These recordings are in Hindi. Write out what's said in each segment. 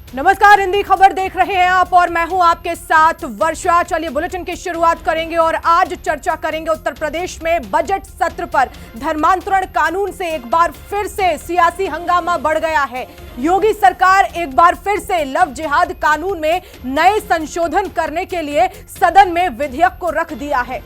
नमस्कार, हिंदी खबर देख रहे हैं आप और मैं हूं आपके साथ वर्षा। चलिए बुलेटिन की शुरुआत करेंगे और आज चर्चा करेंगे उत्तर प्रदेश में बजट सत्र पर। धर्मांतरण कानून से एक बार फिर से सियासी हंगामा बढ़ गया है। योगी सरकार एक बार फिर से लव जिहाद कानून में नए संशोधन करने के लिए सदन में विधेयक को रख दिया है।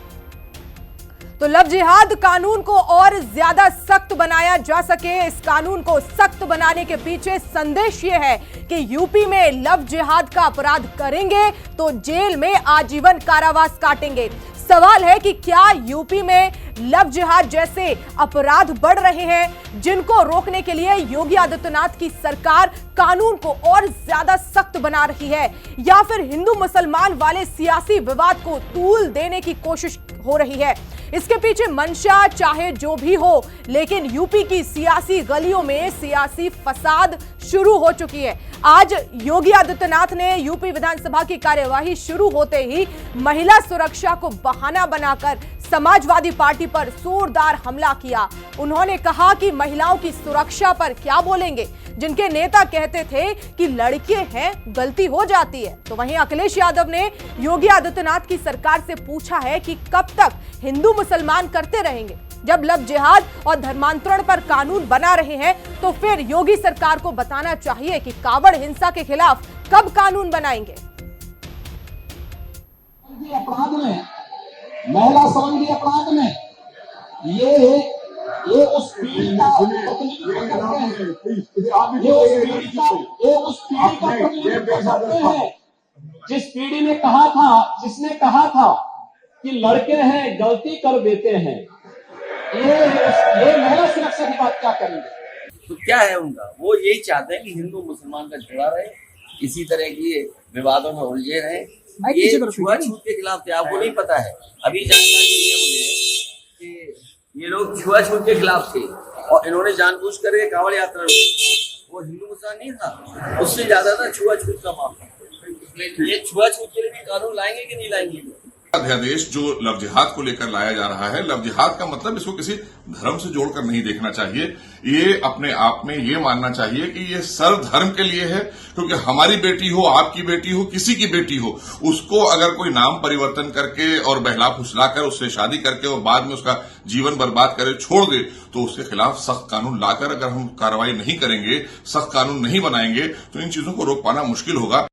तो लव जिहाद कानून को और ज्यादा सख्त बनाया जा सके, इस कानून को सख्त बनाने के पीछे संदेश यह है कि यूपी में लव जिहाद का अपराध करेंगे तो जेल में आजीवन कारावास काटेंगे। सवाल है कि क्या यूपी में लव जिहाद जैसे अपराध बढ़ रहे हैं जिनको रोकने के लिए योगी आदित्यनाथ की सरकार कानून को और ज्यादा सख्त बना रही है, या फिर हिंदू मुसलमान वाले सियासी विवाद को तूल देने की कोशिश हो रही है। इसके पीछे मंशा चाहे जो भी हो, लेकिन यूपी की सियासी गलियों में सियासी फसाद शुरू हो चुकी है। आज योगी आदित्यनाथ ने यूपी विधानसभा की कार्यवाही शुरू होते ही महिला सुरक्षा को बहाना बनाकर समाजवादी पार्टी पर जोरदार हमला किया। उन्होंने कहा कि महिलाओं की सुरक्षा पर क्या बोलेंगे, जिनके नेता कहते थे कि लड़के हैं गलती हो जाती है। तो वहीं अखिलेश यादव ने योगी आदित्यनाथ की सरकार से पूछा है कि कब तक हिंदू मुसलमान करते रहेंगे। जब लव जिहाद और धर्मांतरण पर कानून बना रहे हैं तो फिर योगी सरकार को बताना चाहिए कि कावड़ हिंसा के खिलाफ कब कानून बनाएंगे। अपराध में, महिला संबंधी अपराध में ये उस पीढ़ी का प्रतिनिधित्व करते हैं, ये उस पीढ़ी का प्रतिनिधित्व करते हैं जिस पीढ़ी ने कहा था, जिसने कहा था कि लड़के हैं गलती कर देते हैं। ये महिला सुरक्षा की बात क्या करेंगे? तो क्या है उनका, वो यही चाहते हैं कि हिंदू मुसलमान का झगड़ा रहे, इसी तरह की विवादों में उलझे रहे। ये छुआछूत के खिलाफ थे, आपको नहीं पता है। अभी जानकारी मिली है मुझे कि ये लोग छुआछूत के खिलाफ थे और इन्होंने जानबूझ करके कांवड़ यात्रा रोकी। वो हिंदू मुसलमान नहीं था, उससे ज्यादा था छुआछूत का मामला। ये छुआछूत के लिए भी कानून लाएंगे कि नहीं लाएंगे? अध्यादेश जो लव जिहाद को लेकर लाया जा रहा है, लव जिहाद का मतलब इसको किसी धर्म से जोड़कर नहीं देखना चाहिए। ये अपने आप में ये मानना चाहिए कि ये सर्व धर्म के लिए है, क्योंकि हमारी बेटी हो, आपकी बेटी हो, किसी की बेटी हो, उसको अगर कोई नाम परिवर्तन करके और बहला फुसलाकर उससे शादी करके और बाद में उसका जीवन बर्बाद करे छोड़ दे, तो उसके खिलाफ सख्त कानून लाकर अगर हम कार्रवाई नहीं करेंगे, सख्त कानून नहीं बनाएंगे, तो इन चीजों को रोक पाना मुश्किल होगा।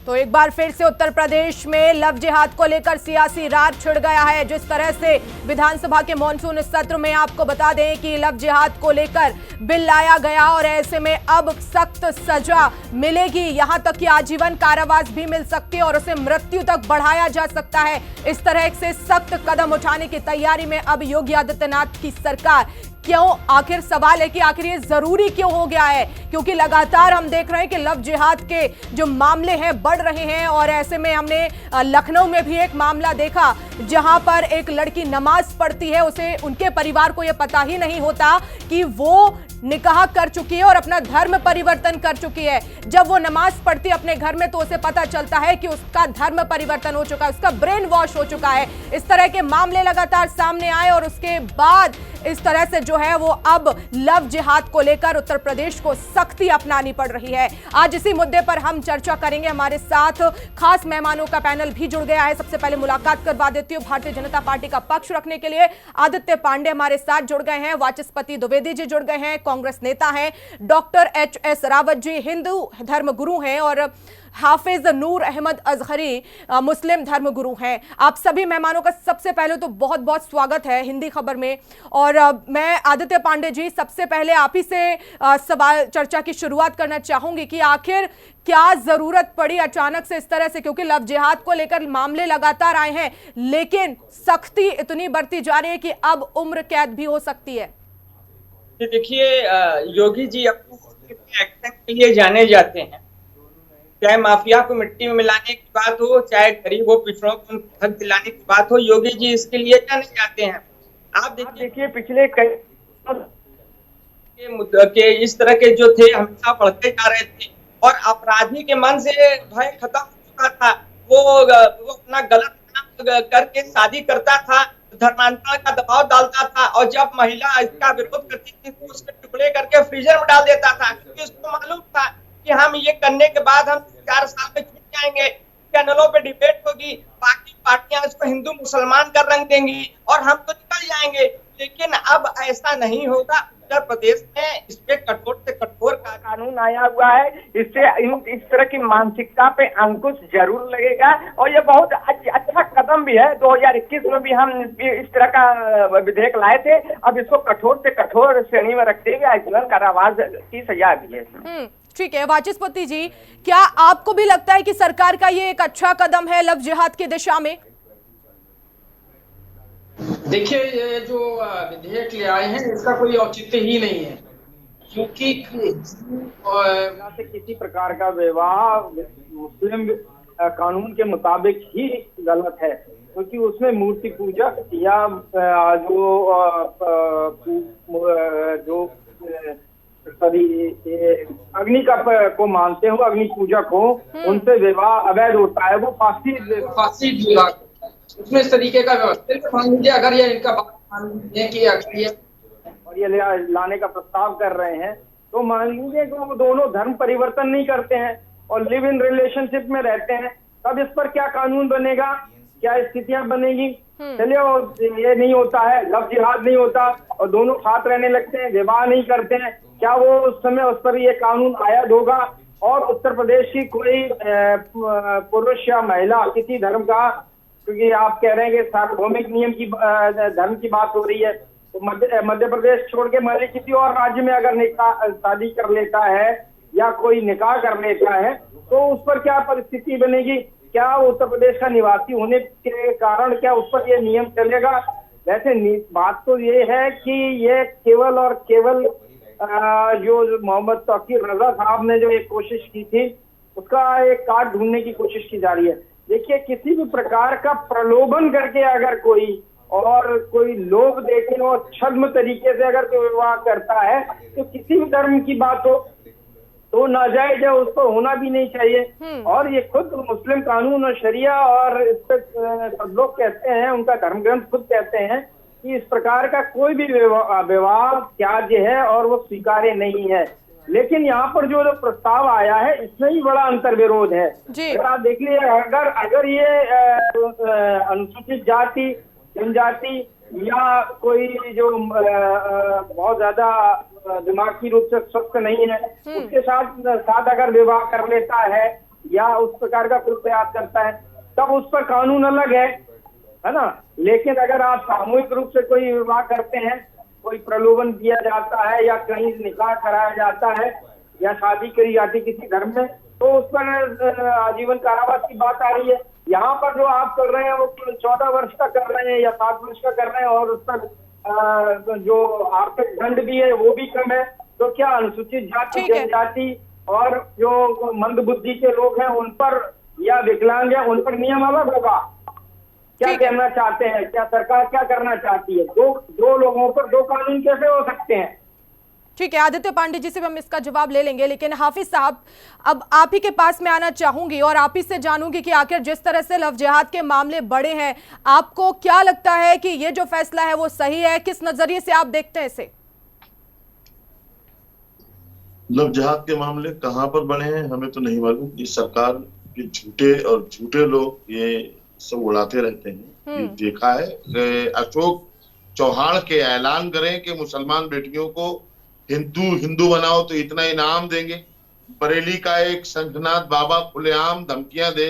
तो एक बार फिर से उत्तर प्रदेश में लव जिहाद को लेकर सियासी रार छिड़ गया है। जिस तरह से विधानसभा के मॉनसून सत्र में आपको बता दें कि लव जिहाद को लेकर बिल लाया गया और ऐसे में अब सख्त सजा मिलेगी, यहां तक कि आजीवन कारावास भी मिल सकती है और उसे मृत्यु तक बढ़ाया जा सकता है। इस तरह से सख्त कदम उठाने की तैयारी में अब योगी आदित्यनाथ की सरकार। क्यों? आखिर सवाल है कि आखिर ये जरूरी क्यों हो गया है, क्योंकि लगातार हम देख रहे हैं कि लव जिहाद के जो मामले हैं बढ़ रहे हैं और ऐसे में हमने लखनऊ में भी एक मामला देखा जहां पर एक लड़की नमाज पढ़ती है, उसे उनके परिवार को यह पता ही नहीं होता कि वो निकाह कर चुकी है और अपना धर्म परिवर्तन कर चुकी है। जब वो नमाज पढ़ती है अपने घर में तो उसे पता चलता है कि उसका धर्म परिवर्तन हो चुका है, उसका ब्रेन वॉश हो चुका है। इस तरह के मामले लगातार सामने आए और उसके बाद इस तरह से जो है वो अब लव जिहाद को लेकर उत्तर प्रदेश को सख्ती अपनानी पड़ रही है। आज इसी मुद्दे पर हम चर्चा करेंगे। हमारे साथ खास मेहमानों का पैनल भी जुड़ गया है। सबसे पहले मुलाकात करवा देती हूँ भारतीय जनता पार्टी का पक्ष रखने के लिए आदित्य पांडे हमारे साथ जुड़ गए हैं, वाचस्पति द्विवेदी जी जुड़ गए हैं, कांग्रेस नेता हैं, डॉक्टर HS रावत जी हिंदू धर्म गुरु हैं और हाफिज नूर अहमद अजहरी मुस्लिम धर्म गुरु हैं। आप सभी मेहमानों का सबसे पहले तो बहुत बहुत स्वागत है हिंदी खबर में। और मैं आदित्य पांडे जी सबसे पहले आप ही से सवाल चर्चा की शुरुआत करना चाहूंगी कि आखिर क्या जरूरत पड़ी अचानक से इस तरह से, क्योंकि लव जिहाद को लेकर मामले लगातार आए हैं लेकिन सख्ती इतनी बढ़ती जा रही है कि अब उम्र कैद भी हो सकती है। देखिए, योगी जी अपने एक्शन के लिए जाने जाते हैं। चाहे माफिया को मिट्टी में मिलाने की बात हो, चाहे गरीब हो पिछड़ों को हक दिलाने की बात हो, योगी जी इसके लिए जाने जाते हैं। आप देखिए पिछले कई के इस तरह के जो थे हमेशा बढ़ते जा रहे थे और अपराधी के मन से भय खत्म हो चुका था। वो अपना गलत काम करके शादी करता था धर्मांतरण का दबाव डालता था, और जब महिला इसका विरोध करती थी तो उसके टुकड़े करके फ्रीजर में डाल देता था, क्योंकि उसको मालूम था कि हम ये करने के बाद हम 4 साल में छूट जाएंगे, चैनलों पे डिबेट होगी, बाकी पार्टियां इसको हिंदू मुसलमान का रंग देंगी और हम तो निकल जाएंगे। लेकिन अब ऐसा नहीं होगा। उत्तर प्रदेश में इस पे कठोर से कठोर कानून आया हुआ है, इससे इस तरह की मानसिकता पे अंकुश जरूर लगेगा, और ये बहुत अच्छा कदम भी है। 2021 में भी हम इस तरह का विधेयक लाए थे, अब इसको कठोर से कठोर श्रेणी में रखते हुए आजीवन कारावास की सजा भी है। ठीक है वाचस्पति जी, क्या आपको भी लगता है कि सरकार का ये एक अच्छा कदम है लव जिहाद की दिशा में? देखिए, ये जो विधेयक ले आए हैं इसका कोई औचित्य ही नहीं है, क्योंकि किसी प्रकार का विवाह मुस्लिम कानून के मुताबिक ही गलत है, क्योंकि उसमें मूर्ति पूजा या जो अग्नि को मानते हो, अग्नि पूजा को, उनसे विवाह अवैध होता है। वो फांसी विवाह, उसमें इस तरीके का व्यवस्था मान लीजिए, अगर ये इनका कि अगर ये और ये लाने का प्रस्ताव कर रहे हैं, तो मान लीजिए कि वो दोनों धर्म परिवर्तन नहीं करते हैं और लिव इन रिलेशनशिप में रहते हैं, तब इस पर क्या कानून बनेगा, क्या स्थितियां बनेगी? चलिए, ये नहीं होता है, लव जिहाद नहीं होता और दोनों साथ रहने लगते हैं, विवाह नहीं करते हैं, क्या वो उस समय उस पर ये कानून आयद होगा? और उत्तर प्रदेश की कोई पुरुष या महिला किसी धर्म का, क्योंकि आप कह रहे हैं कि सार्वभौमिक नियम की धर्म की बात हो रही है, तो मध्य प्रदेश छोड़ के मान किसी और राज्य में अगर निकाह शादी कर लेता है या कोई निकाह कर लेता है, तो उस पर क्या परिस्थिति बनेगी? क्या उत्तर प्रदेश का निवासी होने के कारण क्या उस पर ये नियम चलेगा? वैसे बात तो ये है कि ये केवल और केवल जो मोहम्मद तौकीर रजा साहब ने जो एक कोशिश की थी, उसका एक काट ढूंढने की कोशिश की जा रही है। देखिए, किसी भी प्रकार का प्रलोभन करके अगर कोई लोभ देके और छद्म तरीके से अगर कोई विवाह करता है, तो किसी भी धर्म की बात हो तो नाजायज है, उसको होना भी नहीं चाहिए। और ये खुद मुस्लिम कानून और शरिया और इस पर सब लोग कहते हैं, उनका धर्म ग्रंथ खुद कहते हैं कि इस प्रकार का कोई भी विवाह त्याज्य है और वो स्वीकार्य नहीं है। लेकिन यहाँ पर जो प्रस्ताव आया है, इसमें ही बड़ा अंतर्विरोध है। अगर आप देख लीजिए, अगर ये अनुसूचित जाति, जनजाति या कोई जो बहुत ज्यादा दिमागी रूप से स्वस्थ नहीं है, उसके साथ अगर विवाह कर लेता है या उस प्रकार का कोई प्रयास करता है, तब उस पर कानून अलग है ना। लेकिन अगर आप सामूहिक रूप से कोई विवाह करते हैं, कोई प्रलोभन दिया जाता है या कहीं निकाह कराया जाता है या शादी करी जाती किसी धर्म में, तो उस पर आजीवन कारावास की बात आ रही है। यहाँ पर जो आप कर रहे हैं वो 14 वर्ष का कर रहे हैं या 7 वर्ष का कर रहे हैं, और उस पर जो आर्थिक दंड भी है वो भी कम है। तो क्या अनुसूचित जाति, जनजाति और जो मंद बुद्धि के लोग हैं उन पर, या विकलांग है, उन पर नियम अलग होगा? क्या कहना चाहते हैं? क्या सरकार क्या करना चाहती है? दो लोगों पर दो कानून कैसे हो सकते हैं? ठीक है, आदित्य पांडे जी से हम इसका जवाब ले लेंगे, लेकिन हाफिज साहब, अब आप ही के पास में आना चाहूंगी और आप ही से जानूंगी कि आखिर जिस तरह से लव जिहाद के मामले बढ़े हैं, आपको क्या लगता है कि ये जो फैसला है वो सही है? किस नजरिए से आप देखते हैं इसे? लव जिहाद के मामले कहां पर बढ़े हैं हमें तो नहीं मालूम। ये सरकार के झूठे लोग ये सब उड़ाते रहते हैं। ये देखा है, अशोक चौहान के ऐलान करें कि मुसलमान बेटियों को हिंदू बनाओ तो इतना इनाम देंगे। बरेली का एक संघनाथ बाबा खुलेआम धमकियां दे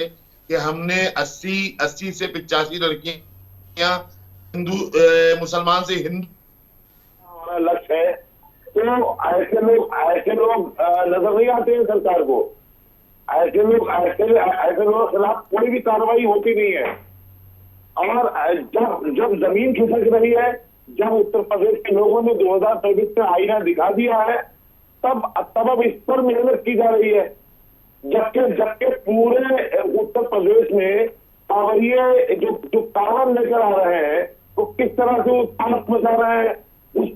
कि हमने 80 से 85 लड़कियां मुसलमान से हिंदू हमारा लक्ष्य है, तो ऐसे लोग नजर नहीं आते हैं सरकार को। ऐसे लोगों के खिलाफ कोई भी कार्रवाई होती नहीं है। और जब जमीन खिसक रही है, जब उत्तर प्रदेश के लोगों ने 2024 में आईना दिखा दिया है, तब अब इस पर मेहनत की जा रही है। जबकि पूरे उत्तर प्रदेश में कांवरिये जो कांवर लेकर आ रहे हैं, वो किस तरह से उत्पाद मचा रहे हैं, उस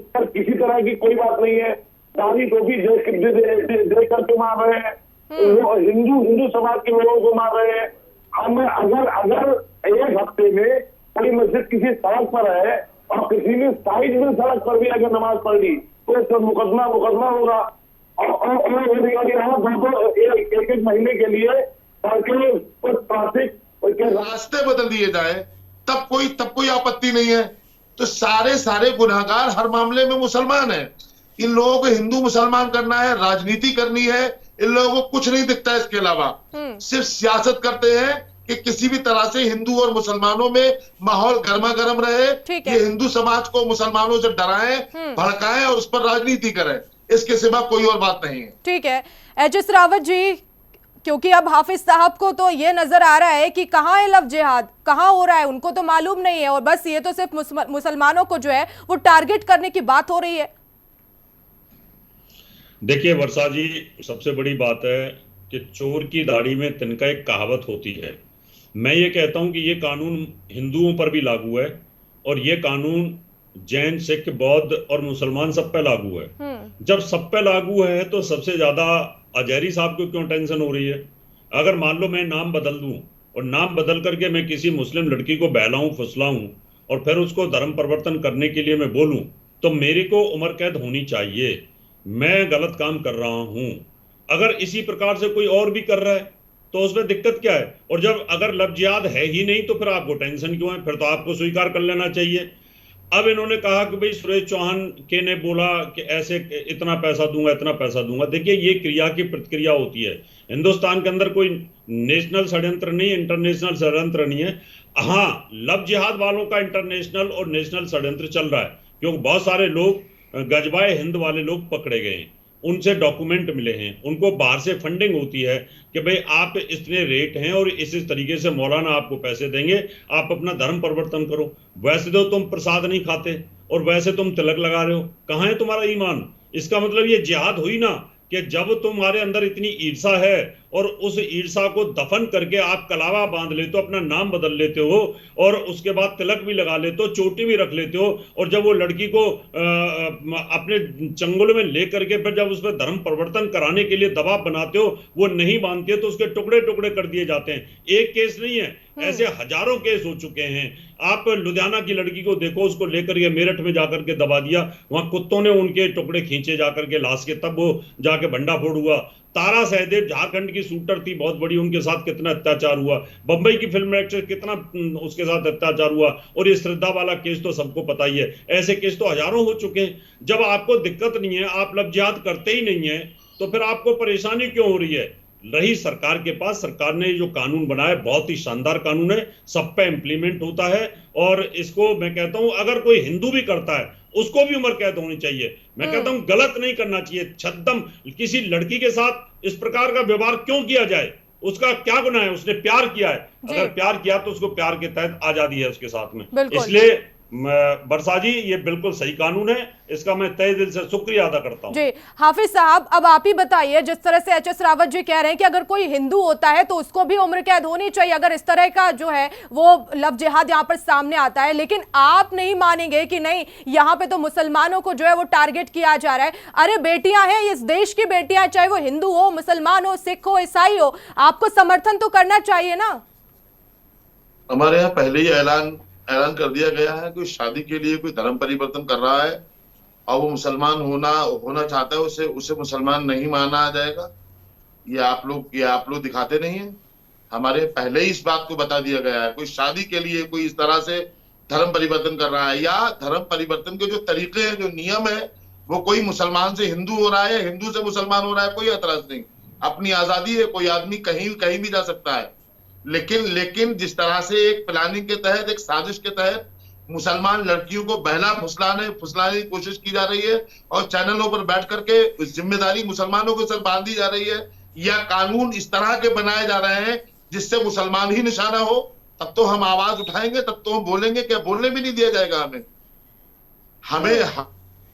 पर किसी तरह की कोई बात नहीं है। दाढ़ी टोपी दे करके मार रहे हैं, हिंदू समाज के लोगों को मार रहे हैं। हम अगर एक हफ्ते में कोई मस्जिद किसी सड़क पर है और किसी ने साइड में सड़क पर भी अगर नमाज पढ़ ली तो इसका मुकदमा होगा। और यहाँ एक महीने के लिए ट्रैफिक रास्ते बदल दिए जाए तब कोई आपत्ति नहीं है। तो सारे गुनहगार हर मामले में मुसलमान हैं। इन लोगों को हिंदू मुसलमान करना है, राजनीति करनी है, इन लोगों को कुछ नहीं दिखता है इसके अलावा। सिर्फ सियासत करते हैं कि किसी भी तरह से हिंदू और मुसलमानों में माहौल गर्मा गर्म रहे, ये हिंदू समाज को मुसलमानों से डराएं, भड़काएं और उस पर राजनीति करें। इसके सिवा कोई और बात नहीं है। ठीक है एच.एस. रावत जी, क्योंकि अब हाफिज साहब को तो ये नजर आ रहा है कि कहाँ है लव जिहाद, कहाँ हो रहा है उनको तो मालूम नहीं है, और बस ये तो सिर्फ मुसलमानों को जो है वो टारगेट करने की बात हो रही है। देखिए वर्षा जी, सबसे बड़ी बात है कि चोर की दाढ़ी में तिनका, एक कहावत होती है। मैं ये कहता हूं कि ये कानून हिंदुओं पर भी लागू है और ये कानून जैन, सिख, बौद्ध और मुसलमान सब पे लागू है। जब सब पे लागू है तो सबसे ज्यादा अजहरी साहब को क्यों टेंशन हो रही है? अगर मान लो मैं नाम बदल दूं और नाम बदल करके मैं किसी मुस्लिम लड़की को बहलाऊं, फुसलाऊं और फिर उसको धर्म परिवर्तन करने के लिए मैं बोलूं तो मेरे को उम्र कैद होनी चाहिए। मैं गलत काम कर रहा हूं। अगर इसी प्रकार से कोई और भी कर रहा है तो उसमें दिक्कत क्या है? और जब अगर लव जिहाद है ही नहीं तो फिर आपको टेंशन क्यों है? फिर तो आपको स्वीकार कर लेना चाहिए। अब इन्होंने कहा कि भाई सुरेश चौहान के ने बोला कि ऐसे इतना पैसा दूंगा, इतना पैसा दूंगा। देखिए ये क्रिया की प्रतिक्रिया होती है। हिंदुस्तान के अंदर कोई नेशनल षड्यंत्र नहीं, इंटरनेशनल षड्यंत्र नहीं है। हाँ, लव जिहाद वालों का इंटरनेशनल और नेशनल षड्यंत्र चल रहा है, क्योंकि बहुत सारे लोग गजबाए हिंद वाले लोग पकड़े गए हैं, उनसे डॉक्यूमेंट मिले हैं, उनको बाहर से फंडिंग होती है कि भाई आप इतने रेट हैं और इस तरीके से मौलाना आपको पैसे देंगे, आप अपना धर्म परिवर्तन करो। वैसे तो तुम प्रसाद नहीं खाते और वैसे तुम तिलक लगा रहे हो, कहाँ है तुम्हारा ईमान? इसका मतलब ये जिहाद हुई ना कि जब तुम्हारे अंदर इतनी ईर्षा है और उस ईर्षा को दफन करके आप कलावा बांध लेते हो, अपना नाम बदल लेते हो और उसके बाद तिलक भी लगा लेते हो, चोटी भी रख लेते हो, और जब वो लड़की को अपने चंगुल में लेकर के फिर जब उस पर धर्म परिवर्तन कराने के लिए दबाव बनाते हो, वो नहीं मानती है तो उसके टुकड़े टुकड़े कर दिए जाते हैं। एक केस नहीं है, ऐसे हजारों केस हो चुके हैं। आप लुधियाना की लड़की को देखो, उसको लेकर के मेरठ में जाकर के दबा दिया, वहां कुत्तों ने उनके टुकड़े खींचे जाकर के लाश के, तब वो जाके भंडाफोड़ हुआ। तारा सहदेव झारखंड की शूटर थी बहुत बड़ी, उनके साथ कितना अत्याचार हुआ। बंबई की फिल्म एक्ट्रेस, कितना उसके साथ अत्याचार हुआ। और ये श्रद्धा वाला केस तो सबको पता ही है। ऐसे केस तो हजारों हो चुके हैं। जब आपको दिक्कत नहीं है, आप लव जिहाद करते ही नहीं है, तो फिर आपको परेशानी क्यों हो रही है? रही सरकार के पास, सरकार ने जो कानून बनाया बहुत ही शानदार कानून है, सब पे इम्प्लीमेंट होता है। और इसको मैं कहता हूं अगर कोई हिंदू भी करता है उसको भी उम्र कैद होनी चाहिए। मैं कहता हूं गलत नहीं करना चाहिए। छद्दम किसी लड़की के साथ इस प्रकार का व्यवहार क्यों किया जाए? उसका क्या गुनाह है? उसने प्यार किया है, अगर प्यार किया तो उसको प्यार के तहत आजादी है उसके साथ में। इसलिए वर्षा जी ये बिल्कुल सही कानून है, इसका मैं तहे दिल से शुक्रिया अदा करता हूं। जी हाफिज साहब, अब आप ही बताइए, जिस तरह से एच.एस. रावत जी कह रहे हैं कि अगर कोई हिंदू होता है तो उसको भी उम्र कैद होनी चाहिए, अगर इस तरह का जो है वो लव जिहाद यहाँ पर सामने आता है, लेकिन आप नहीं मानेंगे कि नहीं यहाँ पे तो मुसलमानों को जो है वो टारगेट किया जा रहा है। अरे बेटियां हैं, इस देश की बेटियां, चाहे वो हिंदू हो, मुसलमान हो, सिख हो, ईसाई हो, आपको समर्थन तो करना चाहिए ना। हमारे यहाँ पहले ही ऐलान कर दिया गया है कि शादी के लिए कोई धर्म परिवर्तन कर रहा है और वो मुसलमान होना चाहता है, उसे मुसलमान नहीं माना जाएगा। ये आप लोग दिखाते नहीं है। हमारे पहले ही इस बात को बता दिया गया है, कोई शादी के लिए कोई इस तरह से धर्म परिवर्तन कर रहा है या धर्म परिवर्तन के जो तरीके हैं, जो नियम है, वो कोई मुसलमान से हिंदू हो रहा है, हिंदू से मुसलमान हो रहा है, कोई एतराज नहीं। अपनी आजादी है, कोई आदमी कहीं भी जा सकता है। लेकिन जिस तरह से एक प्लानिंग के तहत, एक साजिश के तहत मुसलमान लड़कियों को बहला फुसलाने की कोशिश की जा रही है और चैनलों पर बैठ करके जिम्मेदारी मुसलमानों के सर बांधी जा रही है, या कानून इस तरह के बनाए जा रहे हैं जिससे मुसलमान ही निशाना हो, तब तो हम आवाज उठाएंगे, तब तो हम बोलेंगे। क्या बोलने भी नहीं दिया जाएगा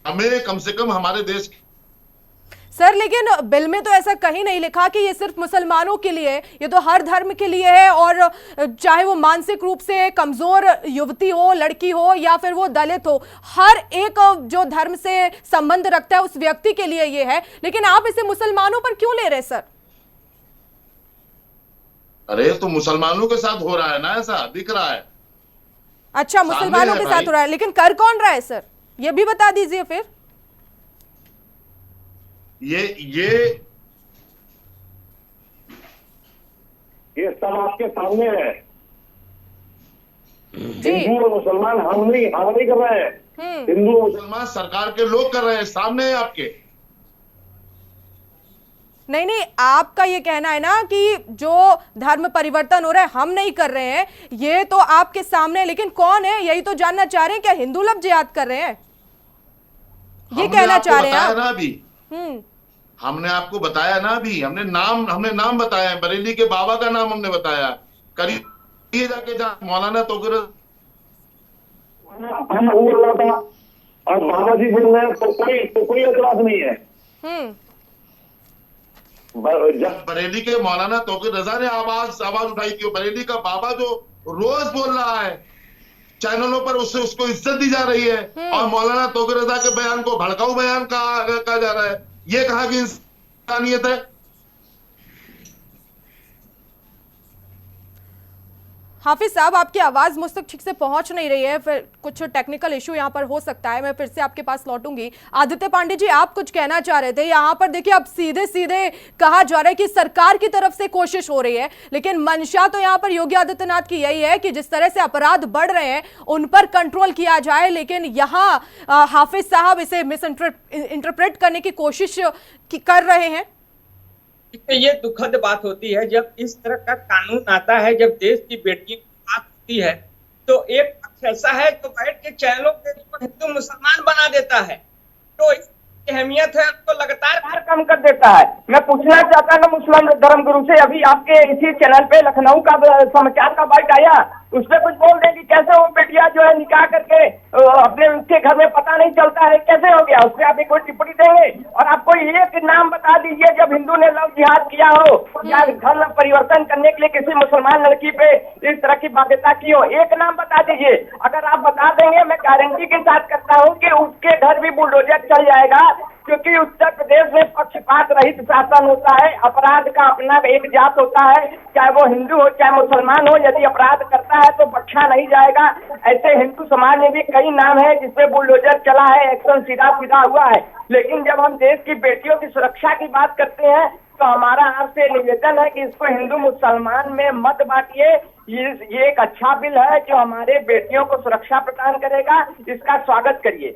हमें कम से कम हमारे देश सर, लेकिन बिल में तो ऐसा कहीं नहीं लिखा कि ये सिर्फ मुसलमानों के लिए है, ये तो हर धर्म के लिए है। और चाहे वो मानसिक रूप से कमजोर युवती हो, लड़की हो, या फिर वो दलित हो, हर एक जो धर्म से संबंध रखता है उस व्यक्ति के लिए ये है। लेकिन आप इसे मुसलमानों पर क्यों ले रहे सर? अरे तो मुसलमानों के साथ हो रहा है ना, ऐसा दिख रहा है। अच्छा, मुसलमानों के साथ हो रहा है, लेकिन कर कौन रहा है सर, ये भी बता दीजिए फिर। ये सब आपके सामने है। जी। हिंदू और मुसलमान हम नहीं कर रहे हैं, हिंदू और मुसलमान सरकार के लोग कर रहे हैं, सामने है आपके। नहीं, आपका ये कहना है ना कि जो धर्म परिवर्तन हो रहा है हम नहीं कर रहे हैं, ये तो आपके सामने है, लेकिन कौन है यही तो जानना चाह रहे हैं। क्या हिंदू लव जिहाद कर रहे हैं, ये कहना चाह रहे हैं आप? ना अभी हमने आपको बताया ना, अभी हमने नाम बताया है, बरेली के बाबा का नाम हमने बताया, करिए जाके मौलाना तोकर बोल रहा था और बाबा जी बोल रहे हैं, तो कोई एतराज नहीं है। जब बरेली के मौलाना तोकर रजा ने आवाज उठाई थी, बरेली का बाबा जो रोज बोल रहा है चैनलों पर, उसको इज्जत दी जा रही है, और मौलाना तोकर रजा के बयान को भड़काऊ बयान कहा जा रहा है। ये कहा कि इंसानियत है। हाफिज साहब, आपकी आवाज मुझ तक ठीक से पहुंच नहीं रही है, फिर कुछ टेक्निकल इशू यहां पर हो सकता है, मैं फिर से आपके पास लौटूंगी। आदित्य पांडे जी, आप कुछ कहना चाह रहे थे। यहां पर देखिए, अब सीधे सीधे कहा जा रहा है कि सरकार की तरफ से कोशिश हो रही है, लेकिन मंशा तो यहां पर योगी आदित्यनाथ की यही है कि जिस तरह से अपराध बढ़ रहे हैं उन पर कंट्रोल किया जाए, लेकिन यहां हाफिज साहब इसे मिस इंटरप्रेट करने की कोशिश कर रहे हैं। ये दुखद बात होती है जब इस तरह का कानून आता है, जब देश की बेटियों की बात होती है, तो एक पक्ष ऐसा है जो बैठ के चैनलों पे हिंदू मुसलमान बना देता है, तो इसकी अहमियत है तो लगातार कम कर देता है। मैं पूछना चाहता हूँ मुस्लिम धर्मगुरु से, अभी आपके इसी चैनल पे लखनऊ का समाचार का बाइट आया, उस पर कुछ बोल दें कि कैसे वो बेटियां जो है निकाह करके अपने उसके घर में पता नहीं चलता है, कैसे हो गया, उस पर आप एक कोई टिप्पणी देंगे? और आपको एक नाम बता दीजिए जब हिंदू ने लव जिहाद किया हो या घर परिवर्तन करने के लिए किसी मुसलमान लड़की पे इस तरह की बाध्यता की हो, एक नाम बता दीजिए। अगर आप बता देंगे, मैं गारंटी के साथ करता हूँ कि उसके घर भी बुलडोजर चल जाएगा, क्योंकि उत्तर प्रदेश में पक्षपात रहित शासन होता है। अपराध का अपना एक जात होता है, चाहे वो हिंदू हो चाहे मुसलमान हो, यदि अपराध करता है तो बख्शा नहीं जाएगा। ऐसे हिंदू समाज में भी कई नाम है जिसपे बुलडोजर चला है, एक्शन सीधा हुआ है। लेकिन जब हम देश की बेटियों की सुरक्षा की बात करते हैं तो हमारा आपसे निवेदन है कि इसको हिंदू मुसलमान में मत बांटिए। ये एक अच्छा बिल है जो हमारे बेटियों को सुरक्षा प्रदान करेगा, इसका स्वागत करिए।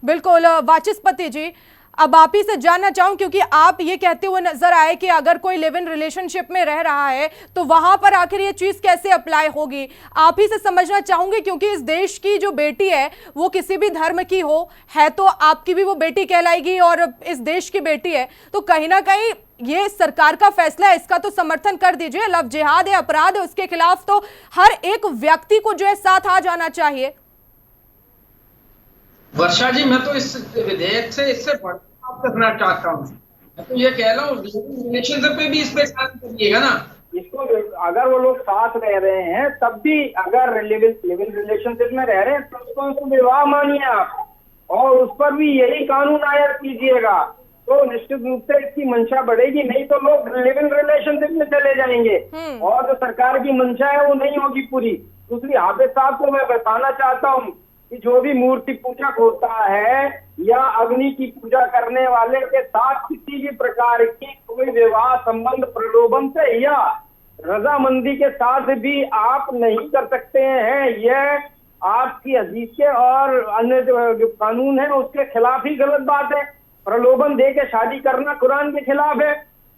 बिल्कुल। वाचस्पति जी, अब आप ही से जानना चाहूं, क्योंकि आप ये कहते हुए नजर आए कि अगर कोई लिव इन रिलेशनशिप में रह रहा है तो वहां पर आखिर ये चीज कैसे अप्लाई होगी, आप ही से समझना चाहूंगी, क्योंकि इस देश की जो बेटी है वो किसी भी धर्म की हो है तो आपकी भी वो बेटी कहलाएगी और इस देश की बेटी है, तो कहीं ना कहीं ये सरकार का फैसला है, इसका तो समर्थन कर दीजिए। लव जिहाद है, अपराध है, उसके खिलाफ तो हर एक व्यक्ति को जो है साथ आ जाना चाहिए। वर्षा जी, मैं तो इस विधेयक से इससे करना चाहता हूँ, मैं तो ये कह रहा हूँ रिलेशनशिप पे भी इस पे काम करिएगा ना। इसको अगर वो लोग साथ रह रहे हैं तब भी, अगर लिव इन रिलेशनशिप में रह रहे हैं तो उसको विवाह मानिए आप, और उस पर भी यही कानून आयत कीजिएगा, तो निश्चित रूप से इसकी मंशा बढ़ेगी। नहीं तो लोग लिव इन रिलेशनशिप में चले जाएंगे और जो सरकार की मंशा है वो नहीं होगी पूरी। दूसरी, हाफिज साहब को मैं बताना चाहता हूँ कि जो भी मूर्ति पूजक होता है या अग्नि की पूजा करने वाले के साथ किसी भी प्रकार की कोई विवाह संबंध प्रलोभन से या रजामंदी के साथ भी आप नहीं कर सकते हैं। यह आपकी हदीस के और अन्य जो कानून है उसके खिलाफ ही गलत बात है। प्रलोभन दे के शादी करना कुरान के खिलाफ है।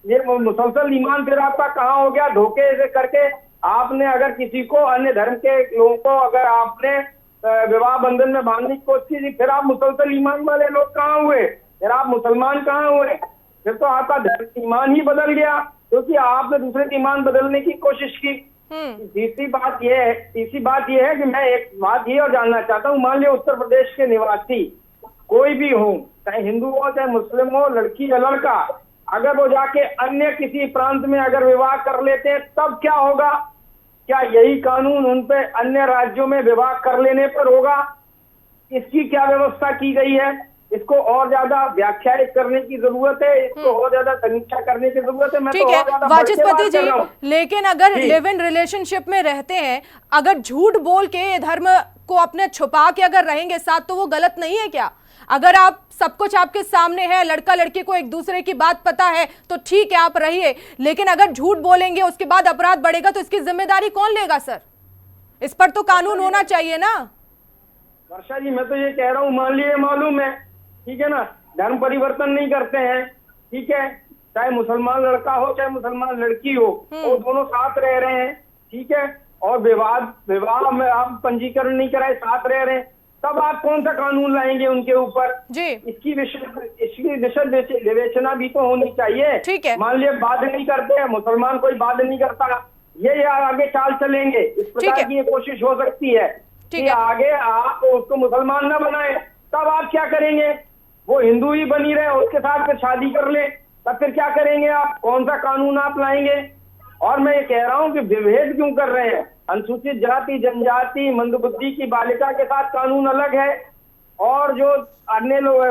ये मुसलसल ईमान फिर आपका कहाँ हो गया? धोखे से करके आपने अगर किसी को, अन्य धर्म के लोगों को अगर आपने विवाह बंधन में बांधने की कोशिश की, फिर आप मुसलसल ईमान वाले लोग कहाँ हुए? फिर आप मुसलमान कहाँ हुए? फिर तो आपका ईमान ही बदल गया, क्योंकि आपने दूसरे का ईमान बदलने की कोशिश की। तीसरी बात यह है कि मैं एक बात ये और जानना चाहता हूँ, मान लिया उत्तर प्रदेश के निवासी कोई भी हो, चाहे हिंदू हो चाहे मुस्लिम हो, लड़की या लड़का, अगर वो जाके अन्य किसी प्रांत में अगर विवाह कर लेते हैं तब क्या होगा? क्या यही कानून उन पे अन्य राज्यों में विवाह कर लेने पर होगा? इसकी क्या व्यवस्था की गई है? इसको और ज्यादा व्याख्यायित करने की जरूरत है, इसको और ज्यादा समीक्षा करने की जरूरत है। मैं ठीक तो है और ज्यादा बढ़ के वाचस्पति बात कर रहा हूं। जी, लेकिन अगर लिव इन रिलेशनशिप में रहते हैं, अगर झूठ बोल के धर्म को अपने छुपा के अगर रहेंगे साथ, तो वो गलत नहीं है क्या? अगर आप सब कुछ आपके सामने है, लड़का लड़की को एक दूसरे की बात पता है, तो ठीक है आप रहिए, लेकिन अगर झूठ बोलेंगे उसके बाद अपराध बढ़ेगा तो इसकी जिम्मेदारी कौन लेगा सर? इस पर तो कानून होना चाहिए ना। वर्षा जी, मैं तो ये कह रहा हूँ, मान लिए मालूम है, ठीक है ना, धर्म परिवर्तन नहीं करते हैं, ठीक है, चाहे मुसलमान लड़का हो चाहे मुसलमान लड़की हो, वो दोनों साथ रह रहे हैं, ठीक है, और विवाह में आप पंजीकरण नहीं कराए, साथ रह रहे हैं, तब आप कौन सा कानून लाएंगे उनके ऊपर? जी, इसकी विशद विवेचना भी तो होनी चाहिए। ठीक है, मान लिया बात नहीं करते हैं, मुसलमान कोई बात नहीं करता, ये आगे चाल चलेंगे, इस प्रकार की ये कोशिश हो सकती है कि आगे आप उसको मुसलमान ना बनाए, तब आप क्या करेंगे? वो हिंदू ही बनी रहे, उसके साथ फिर शादी कर ले, तब फिर क्या करेंगे आप? कौन सा कानून आप लाएंगे? और मैं ये कह रहा हूँ कि विभेद क्यों कर रहे हैं? अनुसूचित जाति जनजाति मंदबुद्धि की बालिका के साथ कानून अलग है, और जो अन्य लोग,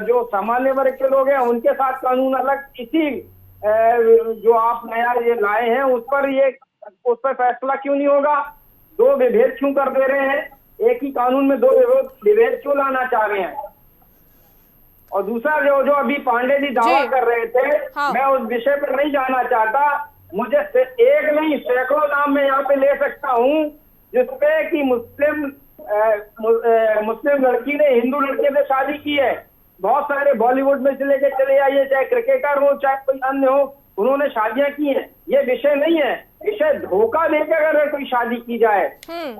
जो सामान्य वर्ग के लोग हैं, उनके साथ कानून अलग। इसी जो आप नया ये लाए हैं उस पर फैसला क्यों नहीं होगा? दो विभेद क्यों कर दे रहे हैं? एक ही कानून में दो विभेद क्यों लाना चाह रहे हैं? और दूसरा जो अभी पांडे जी दावा कर रहे थे, मैं उस विषय पर नहीं जाना चाहता। मुझे एक नहीं सैकड़ों नाम मैं यहाँ पे ले सकता हूँ जिसपे कि मुस्लिम लड़की ने हिंदू लड़के से शादी की है। बहुत सारे बॉलीवुड में से लेके चले आइए, चाहे क्रिकेटर हो चाहे कोई अन्य हो, उन्होंने शादियां की हैं। ये विषय नहीं है, विषय धोखा देकर अगर कोई शादी की जाए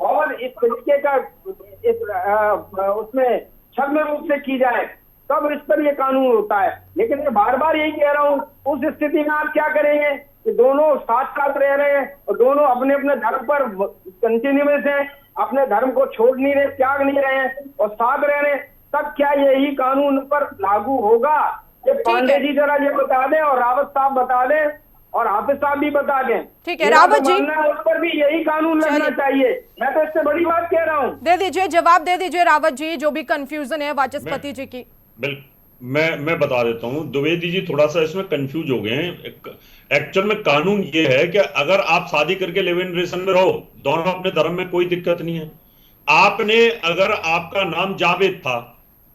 और इस तरीके का उसमें छद्म रूप से की जाए, तब इस पर ये कानून होता है। लेकिन मैं बार बार यही कह रहा हूँ, उस स्थिति में आप क्या करेंगे कि दोनों साथ साथ रह रहे हैं और दोनों अपने अपने धर्म पर कंटिन्यूअस हैं, अपने धर्म को छोड़ नहीं रहे, त्याग नहीं रहे हैं और साथ रह रहे हैं, तब क्या यही कानून पर लागू होगा? ये पांडे जी जरा ये बता दें और रावत साहब बता दें और हाफिज साहब भी बता दें। ठीक है रावत जी, उस पर भी यही कानून लगना चाहिए। मैं तो इससे बड़ी बात कह रहा हूँ। दे दीजिए जवाब, दे दीजिए रावत जी, जो भी कंफ्यूजन है वाचस्पति जी की। मैं बता देता हूं, द्विवेदी जी थोड़ा सा इसमें कंफ्यूज हो गए हैं। एक्चुअल में कानून ये है कि अगर आप शादी करके लिव इन रिलेशन में रहो, दोनों अपने धर्म में, कोई दिक्कत नहीं है। आपने अगर आपका नाम जावेद था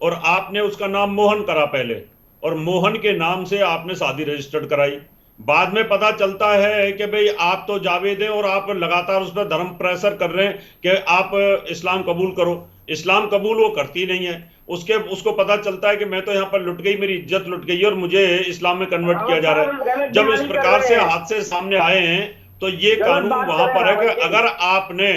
और आपने उसका नाम मोहन करा पहले, और मोहन के नाम से आपने शादी रजिस्टर्ड कराई, बाद में पता चलता है कि भाई आप तो जावेद हैं और आप लगातार उस पर धर्म प्रेशर कर रहे हैं कि आप इस्लाम कबूल करो। इस्लाम कबूल वो करती नहीं है, उसको पता चलता है कि मैं तो यहाँ पर लुट गई, मेरी इज्जत लुट गई और मुझे इस्लाम में कन्वर्ट किया जा रहा है। जब इस प्रकार से हादसे सामने आए हैं तो ये कानून वहां पर है कि अगर आपने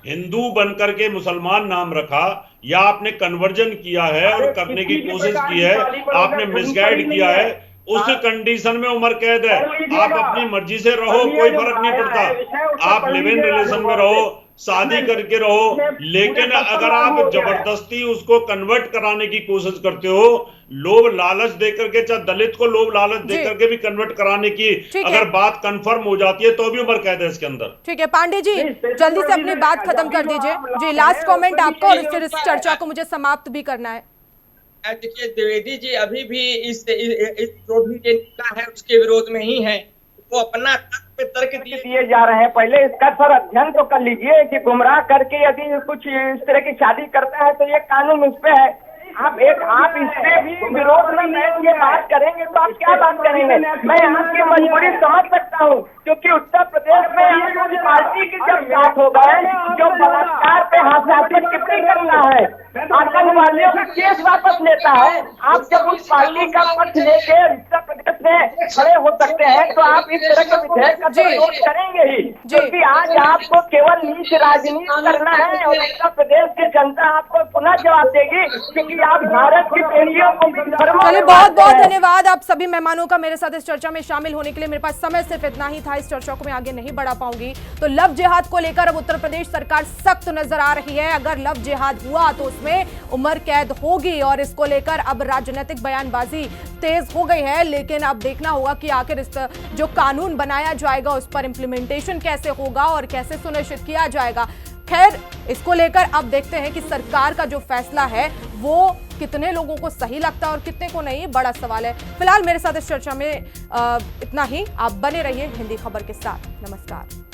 हिंदू बनकर के मुसलमान नाम रखा या आपने कन्वर्जन किया है और करने की कोशिश की है, आपने मिसगाइड किया है, उस कंडीशन में उम्र कैद है। आप अपनी मर्जी से रहो, कोई फर्क नहीं पड़ता। आप लिव इन रिलेशन में रहो, शादी करके रहो, लेकिन अगर आप जबरदस्ती उसको कन्वर्ट कराने की कोशिश करते हो, लोभ लालच देकर के, चाहे दलित को लोभ लालच देकर के भी कन्वर्ट कराने की अगर बात कंफर्म हो जाती है तो भी उम्र कैद है इसके अंदर। ठीक है पांडे जी, जल्दी से अपनी बात खत्म कर दीजिए जी, लास्ट कमेंट आपको, और फिर इस चर्चा को मुझे समाप्त भी करना है। देखिए द्विवेदी जी अभी भी इस जो भी निकला है उसके विरोध में ही है, वो अपना तर्क दिए जा रहे हैं। पहले इसका सर अध्ययन तो कर लीजिए कि गुमराह करके यदि कुछ इस तरह की शादी करता है तो ये कानून उस पे है। आप इससे भी विरोध में ये बात करेंगे तो आप क्या बात करेंगे? मैं आपकी मजबूरी समझ सकता हूँ, क्योंकि उत्तर प्रदेश में आपकी पार्टी की जब बात हो गए, जो बलात्कार पे हास्यास्पद टिप्पणी करता है, आतंकवादियों का केस वापस लेता है, आप जब उस पार्टी का पक्ष लेके उत्तर प्रदेश में खड़े हो सकते हैं तो आप इस तरह के विधेयक का विरोध करेंगे ही, क्योंकि आज आपको केवल नीच राजनीति करना है और उत्तर प्रदेश की जनता आपको पुनः जवाब देगी, क्योंकि आप भारत की बेटियों को। चलिए बहुत बहुत धन्यवाद आप सभी मेहमानों का मेरे साथ इस चर्चा में शामिल होने के लिए। मेरे पास समय सिर्फ इतना ही था, इस चर्चा को मैं आगे नहीं बढ़ा पाऊंगी। तो लव जिहाद को लेकर अब उत्तर प्रदेश सरकार सख्त नजर आ रही है। अगर लव जिहाद हुआ तो उसमें उम्र कैद होगी और इसको लेकर अब राजनीतिक बयानबाजी तेज हो गई है। लेकिन अब देखना होगा कि आखिर इस जो कानून बनाया जाएगा उस पर इंप्लीमेंटेशन कैसे होगा और कैसे सुनिश्चित किया जाएगा। खैर, इसको लेकर अब देखते हैं कि सरकार का जो फैसला है वो कितने लोगों को सही लगता है और कितने को नहीं, बड़ा सवाल है। फिलहाल मेरे साथ इस चर्चा में इतना ही। आप बने रहिए हिंदी खबर के साथ। नमस्कार।